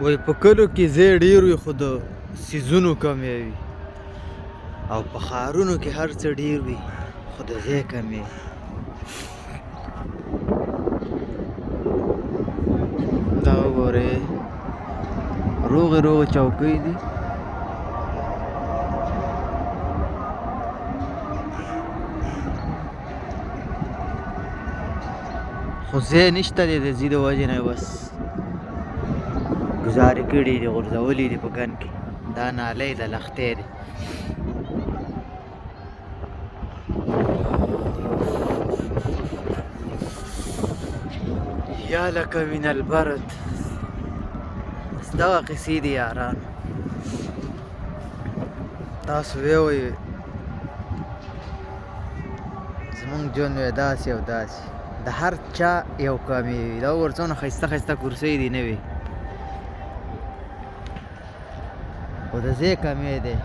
وای په کلو کې ځای ډېر وي خو د څیزونو کمی وي، او په ښارونو کې هر څه ډېر وي خو د ځای کمی وي. دا وګورئ روغې روغې چوکۍ دي. خو ځای نشته دی د ځي د وجې نه بس ګزارې کړي دي، غورځولي دي په ګن کې. دا نالی د لښتې دی. یا لکه من البرد. بس دغه قصې دي یارانو. تاسو ویې زمونږ ژوند وی داسې او داسې د هر چا یو کمی وي. دا وګوره څومره ښایسته ښایسته کرسۍ دي نوې، خو د ځای کمی دی.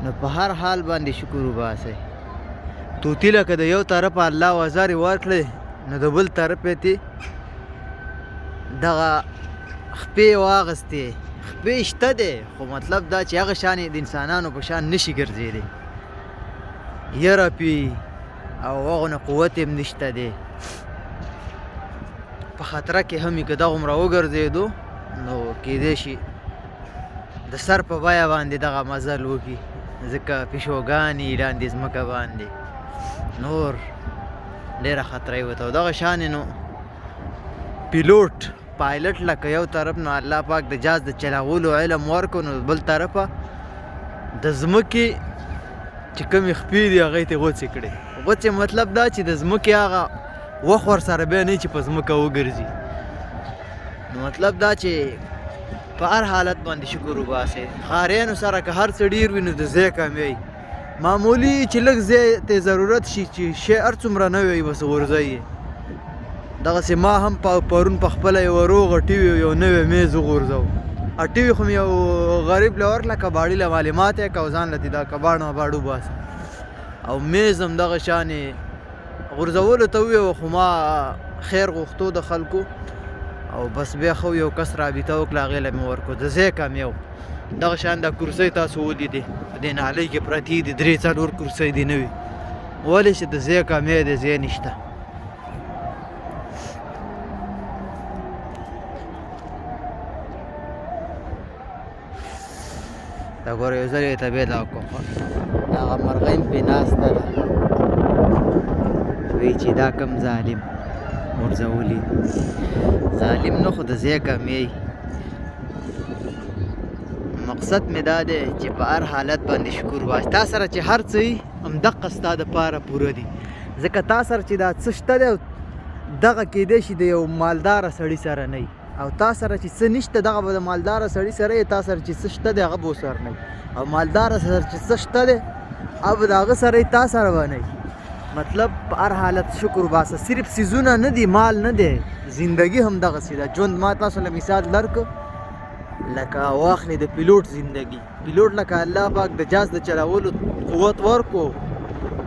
نو په هر حال باندې شکر وباسئ. طوطي لکه د یو طرفه الله وزارې ورکړې نو د بل طرف یې تې دغه خپې واغستې. خپې شته دی خو مطلب دا چې هغه شان د انسانانو په شان نشي ګرځېدی. یره پې او هغونه قوت یې هم نشته دی. په خطره کې هم یې که دغومره وګرځېدو نو کیدای شي د سر په بیه باندې دغه مزل وکړي، ځکه پیشوګانې لاندې ځمکه باندې نور ډېره خطره یې ورته. او دغه شانې نو پیلوټ پایلټ لکه یو طرف نو الله پاک د جهاز د چلولو علم ورکړو، نو بل طرفه د ځمکې چې کومې خپې دي هغه یې ترې غوڅې کړې. غوڅې مطلب دا چې د ځمکې هغه وخت ورسره بیا نه چې په ځمکه وګرځي. نو مطلب دا چې په هر حالت باندې شکر وباسئ. ښاریانو سره که هر څه ډېر وي نو د ځای کمی وي. معمولي چې لږ ځای ته ضرورت شي چې شی هر څومره نه وي بس غورځوئ یې. دغسې ما هم پرون په خپله یوه روغه ټي وي یو نوی میز وغورځو. ټي وي خو مې یو غریب له ورکړه، کباړي له معلومات یې که او ځان له دې دا کباړ مباړ وباسه. او میز هم دغه شانې غورځولو ته وویو خو ما خیر غوښتو د خلکو او بس بیا خو یو کس رابطه وکړه هغې له مې ورکړو. د ځای کمی و. دغه شان دا کرسۍ تاسو ولیدې په دې نالۍ کې پرتې دي 3-4 کرسۍ دي نوي. ولې چې د ځای کمی دی، ځای نشته. دا ګوره یو ځل یې طبیعت دا وکړم هغه مرغۍ هم پرې ناسته ده. وایي چې دا کم ظالم غورځولي. ظالم نه خو د ځای کمی. مقصد مې دا دی چې په هر حالت باندې شکر وباسئ. تا سره چې هر څه وي همدقه ستا دپاره پوره دي، ځکه تا سره چې دا څه شته دی دغه کیدای شي د یو مالداره سړي سره نه وي، او تا سره چې څه نشته دغه به د مالداره سړي سره وي. تا سره چې څه شته دی هغه به ورسره نه وي، او مالداره سره چې څه شته دی هغه به د هغه سره وي، تا سره به نه وي. مطلب په هر حالت شکر وباسه. صرف څیزونه نه دي، مال نه دی، زندگی هم دغسې ده. ژوند ما تاسو له مثال درکړ لکه واخلې د پیلوټ زندگی. پیلوټ لکه الله پاک د جهاز د چلولو قوت ورکړو،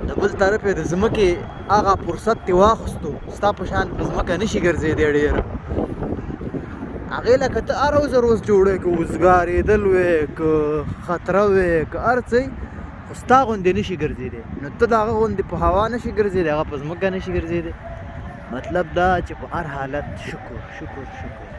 د بل طرف یې د ځمکې هغه فرصت ترې واخیستو. ستا په شان په ځمکه نشي ګرځېدی ډېره. هغې لکه ته هر روز جوړی که وزګارېدل وی که خطره وی که هر څه خو ستا غوندې نشي ګرځېدی. نو ته د هغه غوندې په هوا نشي ګرځېدی، هغه په ځمکه نشي ګرځېدی. مطلب دا چې په هر حالت شکر شکر شکر.